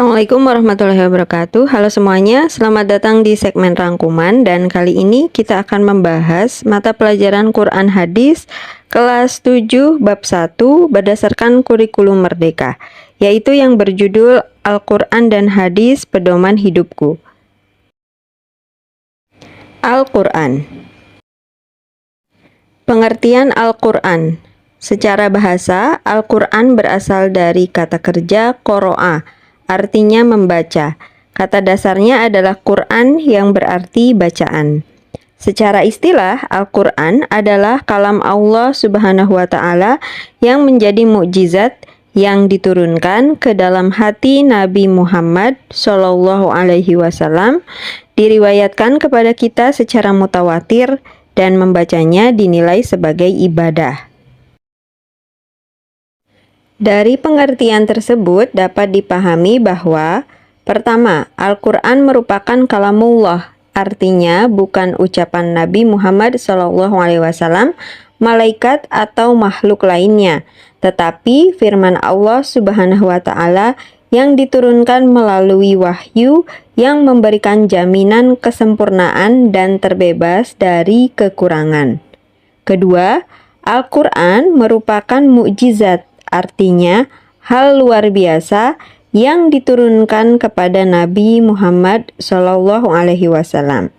Assalamualaikum warahmatullahi wabarakatuh. Halo semuanya, selamat datang di segmen rangkuman. Dan kali ini kita akan membahas mata pelajaran Quran Hadis kelas 7 bab 1 berdasarkan kurikulum Merdeka, yaitu yang berjudul Al-Quran dan Hadis Pedoman Hidupku. Al-Quran. Pengertian Al-Quran. Secara bahasa, Al-Quran berasal dari kata kerja qoro'a, artinya membaca. Kata dasarnya adalah Quran yang berarti bacaan. Secara istilah, Al-Quran adalah kalam Allah Subhanahu wa Ta'ala yang menjadi mukjizat yang diturunkan ke dalam hati Nabi Muhammad Shallallahu Alaihi Wasallam, diriwayatkan kepada kita secara mutawatir, dan membacanya dinilai sebagai ibadah. Dari pengertian tersebut dapat dipahami bahwa pertama, Al-Quran merupakan kalamullah, artinya bukan ucapan Nabi Muhammad SAW, malaikat atau makhluk lainnya, tetapi firman Allah Subhanahu wa Ta'ala yang diturunkan melalui wahyu yang memberikan jaminan kesempurnaan dan terbebas dari kekurangan. Kedua, Al-Quran merupakan mukjizat, artinya hal luar biasa yang diturunkan kepada Nabi Muhammad SAW.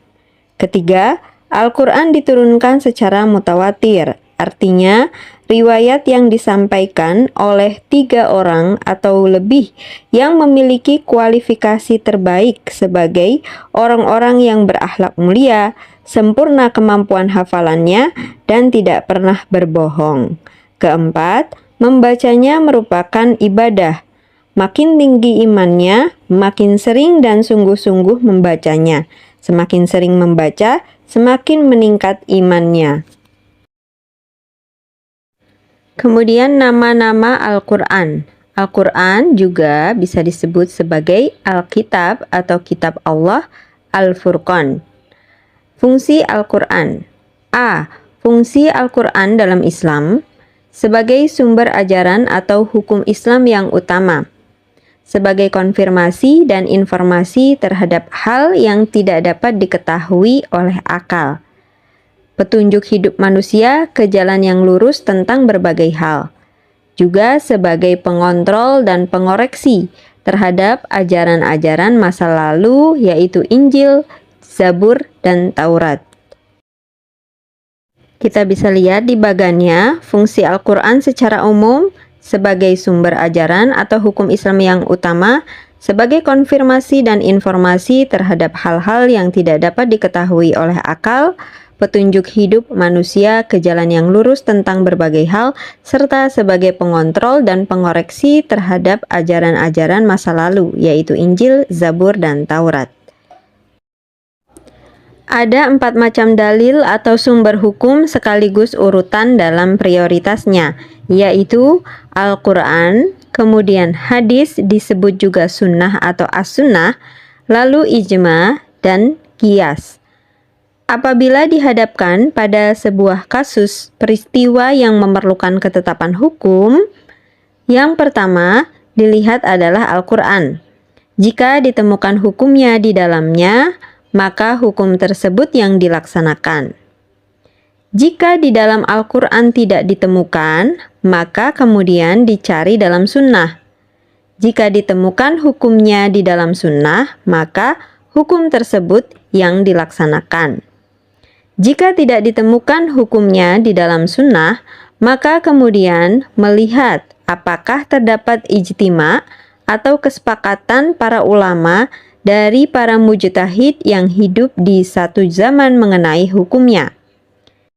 Ketiga, Al-Quran diturunkan secara mutawatir, artinya riwayat yang disampaikan oleh 3 orang atau lebih yang memiliki kualifikasi terbaik sebagai orang-orang yang berakhlak mulia, sempurna kemampuan hafalannya, dan tidak pernah berbohong. Keempat, membacanya merupakan ibadah. Makin tinggi imannya, makin sering dan sungguh-sungguh membacanya. Semakin sering membaca, semakin meningkat imannya. Kemudian nama-nama Al-Quran. Al-Quran juga bisa disebut sebagai Al-Kitab atau Kitab Allah, Al-Furqan. Fungsi Al-Quran. A. Fungsi Al-Quran dalam Islam sebagai sumber ajaran atau hukum Islam yang utama, sebagai konfirmasi dan informasi terhadap hal yang tidak dapat diketahui oleh akal, petunjuk hidup manusia ke jalan yang lurus tentang berbagai hal, juga sebagai pengontrol dan pengoreksi terhadap ajaran-ajaran masa lalu, yaitu Injil, Zabur, dan Taurat. Kita bisa lihat di bagannya, fungsi Al-Quran secara umum sebagai sumber ajaran atau hukum Islam yang utama, sebagai konfirmasi dan informasi terhadap hal-hal yang tidak dapat diketahui oleh akal, petunjuk hidup manusia ke jalan yang lurus tentang berbagai hal, serta sebagai pengontrol dan pengoreksi terhadap ajaran-ajaran masa lalu, yaitu Injil, Zabur, dan Taurat. Ada 4 macam dalil atau sumber hukum sekaligus urutan dalam prioritasnya, yaitu Al-Quran, kemudian hadis disebut juga sunnah atau as-sunnah, lalu ijma, dan qiyas. Apabila dihadapkan pada sebuah kasus peristiwa yang memerlukan ketetapan hukum, yang pertama dilihat adalah Al-Quran. Jika ditemukan hukumnya di dalamnya, maka hukum tersebut yang dilaksanakan. Jika di dalam Al-Quran tidak ditemukan, maka kemudian dicari dalam sunnah. Jika ditemukan hukumnya di dalam sunnah, maka hukum tersebut yang dilaksanakan. Jika tidak ditemukan hukumnya di dalam sunnah, maka kemudian melihat apakah terdapat ijtima atau kesepakatan para ulama dari para mujtahid yang hidup di satu zaman mengenai hukumnya.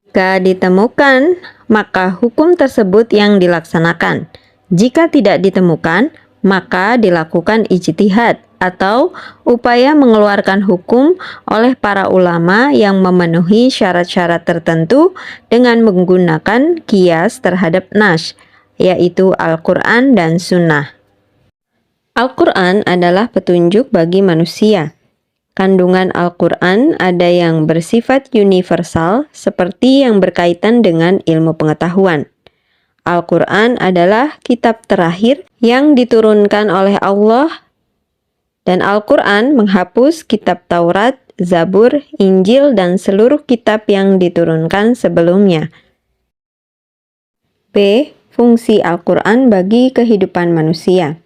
Jika ditemukan, maka hukum tersebut yang dilaksanakan. Jika tidak ditemukan, maka dilakukan ijtihad atau upaya mengeluarkan hukum oleh para ulama yang memenuhi syarat-syarat tertentu dengan menggunakan qiyas terhadap nas, yaitu Al-Quran dan Sunnah. Al-Quran adalah petunjuk bagi manusia. Kandungan Al-Quran ada yang bersifat universal seperti yang berkaitan dengan ilmu pengetahuan. Al-Quran adalah kitab terakhir yang diturunkan oleh Allah Dan Al-Quran menghapus kitab Taurat, Zabur, Injil, dan seluruh kitab yang diturunkan sebelumnya. B. Fungsi Al-Quran bagi kehidupan manusia.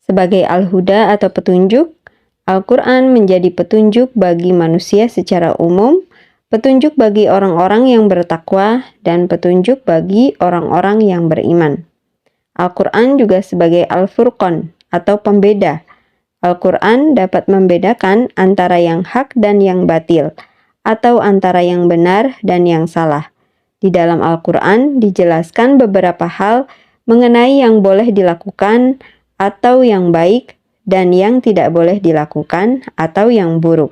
Sebagai Al-Huda atau petunjuk, Al-Quran menjadi petunjuk bagi manusia secara umum, petunjuk bagi orang-orang yang bertakwa, dan petunjuk bagi orang-orang yang beriman. Al-Quran juga sebagai Al-Furqan atau pembeda. Al-Quran dapat membedakan antara yang hak dan yang batil, atau antara yang benar dan yang salah. Di dalam Al-Quran dijelaskan beberapa hal mengenai yang boleh dilakukan atau yang baik dan yang tidak boleh dilakukan atau yang buruk.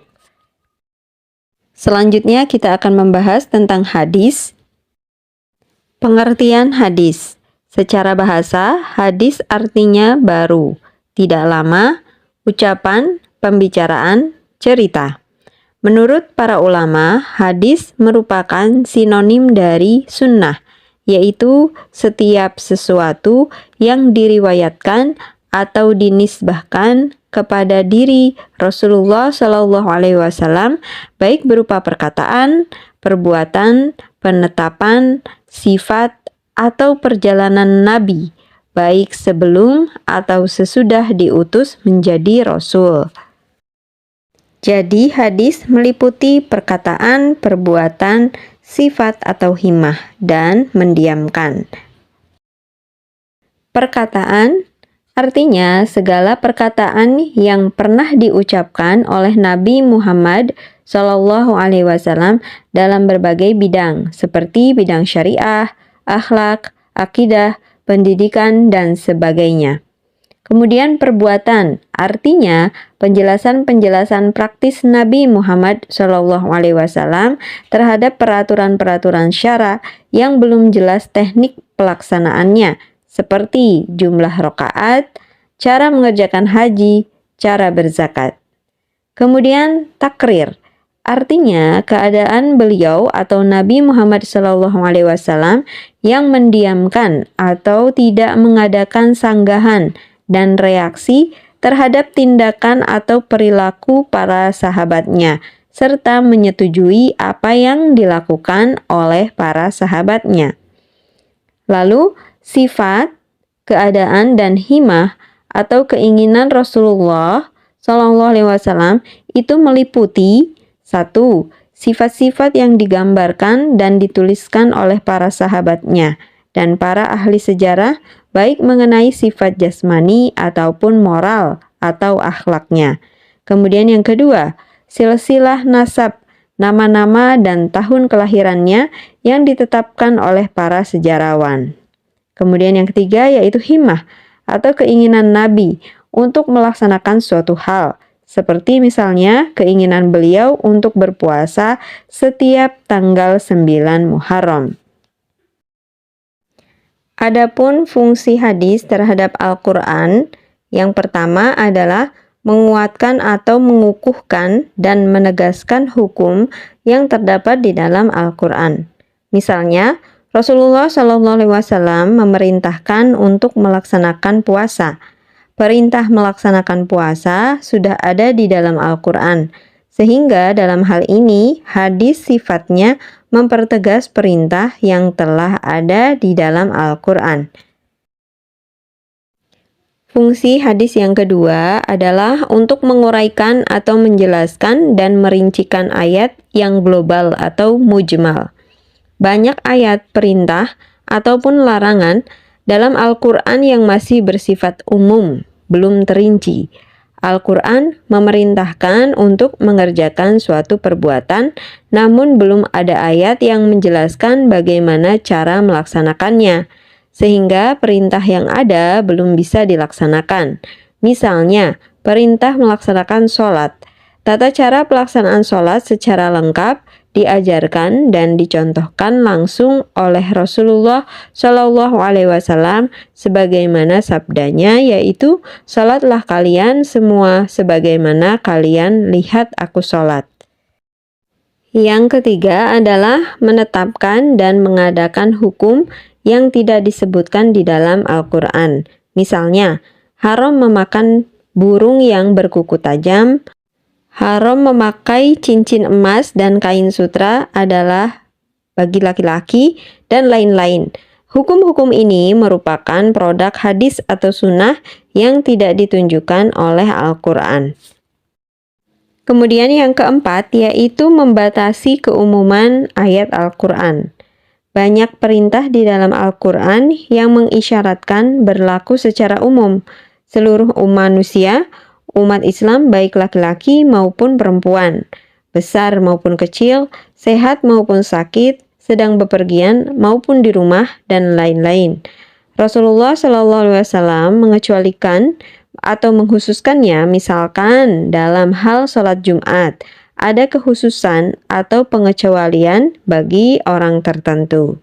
Selanjutnya kita akan membahas tentang hadis. Pengertian hadis. Secara bahasa, hadis artinya baru, tidak lama, ucapan, pembicaraan, cerita. Menurut para ulama, hadis merupakan sinonim dari sunnah, yaitu setiap sesuatu yang diriwayatkan atau dinisbahkan kepada diri Rasulullah Shallallahu Alaihi Wasallam, baik berupa perkataan, perbuatan, penetapan, sifat, atau perjalanan Nabi, baik sebelum atau sesudah diutus menjadi Rasul. Jadi hadis meliputi perkataan, perbuatan, sifat atau himmah, dan mendiamkan. Perkataan artinya segala perkataan yang pernah diucapkan oleh Nabi Muhammad Shallallahu Alaihi Wasallam dalam berbagai bidang, seperti bidang syariah, akhlak, akidah, pendidikan, dan sebagainya. Kemudian perbuatan, artinya penjelasan-penjelasan praktis Nabi Muhammad SAW terhadap peraturan-peraturan syara yang belum jelas teknik pelaksanaannya, seperti jumlah rakaat, cara mengerjakan haji, cara berzakat. Kemudian takrir, artinya keadaan beliau atau Nabi Muhammad SAW yang mendiamkan atau tidak mengadakan sanggahan dan reaksi terhadap tindakan atau perilaku para sahabatnya, serta menyetujui apa yang dilakukan oleh para sahabatnya. Lalu, sifat, keadaan, dan himmah atau keinginan Rasulullah SAW itu meliputi 1. Sifat-sifat yang digambarkan dan dituliskan oleh para sahabatnya dan para ahli sejarah, baik mengenai sifat jasmani ataupun moral atau akhlaknya. Kemudian yang kedua, silsilah nasab, nama-nama dan tahun kelahirannya yang ditetapkan oleh para sejarawan. Kemudian yang ketiga yaitu himmah atau keinginan Nabi untuk melaksanakan suatu hal, seperti misalnya keinginan beliau untuk berpuasa setiap tanggal 9 Muharram. Adapun fungsi hadis terhadap Al-Quran, yang pertama adalah menguatkan atau mengukuhkan dan menegaskan hukum yang terdapat di dalam Al-Quran. Misalnya, Rasulullah SAW memerintahkan untuk melaksanakan puasa. Perintah melaksanakan puasa sudah ada di dalam Al-Quran, sehingga dalam hal ini hadis sifatnya mempertegas perintah yang telah ada di dalam Al-Quran. Fungsi hadis yang kedua adalah untuk menguraikan atau menjelaskan dan merincikan ayat yang global atau mujmal. Banyak ayat perintah ataupun larangan dalam Al-Quran yang masih bersifat umum, belum terinci. Al-Quran memerintahkan untuk mengerjakan suatu perbuatan, namun belum ada ayat yang menjelaskan bagaimana cara melaksanakannya, sehingga perintah yang ada belum bisa dilaksanakan. Misalnya, perintah melaksanakan sholat. Tata cara pelaksanaan sholat secara lengkap diajarkan dan dicontohkan langsung oleh Rasulullah Shallallahu Alaihi Wasallam sebagaimana sabdanya, yaitu salatlah kalian semua sebagaimana kalian lihat aku salat. Yang ketiga adalah menetapkan dan mengadakan hukum yang tidak disebutkan di dalam Al-Quran. Misalnya, haram memakan burung yang berkuku tajam, haram memakai cincin emas dan kain sutra adalah bagi laki-laki, dan lain-lain. Hukum-hukum ini merupakan produk hadis atau sunnah yang tidak ditunjukkan oleh Al-Quran. Kemudian yang keempat yaitu membatasi keumuman ayat Al-Quran. Banyak perintah di dalam Al-Quran yang mengisyaratkan berlaku secara umum. Seluruh manusia, umat Islam baik laki-laki maupun perempuan, besar maupun kecil, sehat maupun sakit, sedang bepergian maupun di rumah, dan lain-lain. Rasulullah SAW mengecualikan atau menghususkannya, misalkan dalam hal sholat Jumat, ada kekhususan atau pengecualian bagi orang tertentu.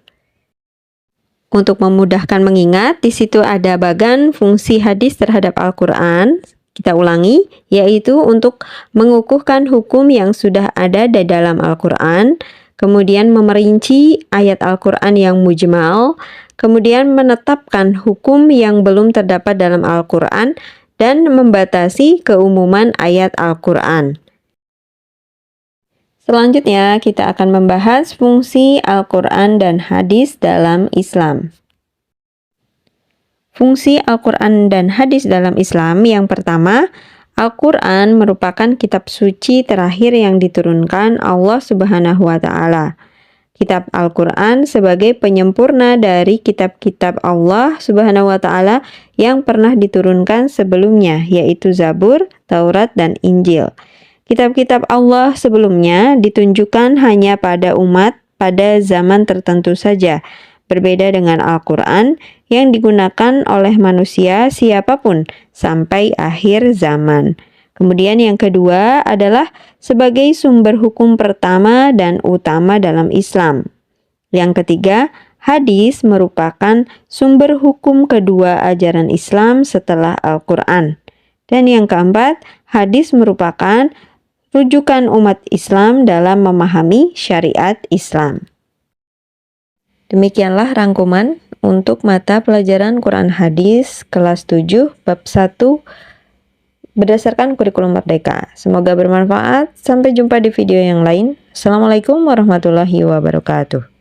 Untuk memudahkan mengingat, di situ ada bagan fungsi hadis terhadap Al-Quran. Kita ulangi, yaitu untuk mengukuhkan hukum yang sudah ada di dalam Al-Quran, kemudian memerinci ayat Al-Quran yang mujmal, kemudian menetapkan hukum yang belum terdapat dalam Al-Quran, dan membatasi keumuman ayat Al-Quran. Selanjutnya, kita akan membahas fungsi Al-Quran dan hadis dalam Islam. Fungsi Al-Quran dan hadis dalam Islam yang pertama, Al-Quran merupakan kitab suci terakhir yang diturunkan Allah Subhanahu wa Ta'ala. Kitab Al-Quran sebagai penyempurna dari kitab-kitab Allah Subhanahu wa Ta'ala yang pernah diturunkan sebelumnya, yaitu Zabur, Taurat, dan Injil. Kitab-kitab Allah sebelumnya ditunjukkan hanya pada umat pada zaman tertentu saja, berbeda dengan Al-Quran yang digunakan oleh manusia siapapun sampai akhir zaman. Kemudian yang kedua adalah sebagai sumber hukum pertama dan utama dalam Islam. Yang ketiga, hadis merupakan sumber hukum kedua ajaran Islam setelah Al-Quran. Dan yang keempat, hadis merupakan rujukan umat Islam dalam memahami syariat Islam. Demikianlah rangkuman untuk mata pelajaran Quran Hadis kelas 7 bab 1 berdasarkan kurikulum Merdeka. Semoga bermanfaat. Sampai jumpa di video yang lain. Assalamualaikum warahmatullahi wabarakatuh.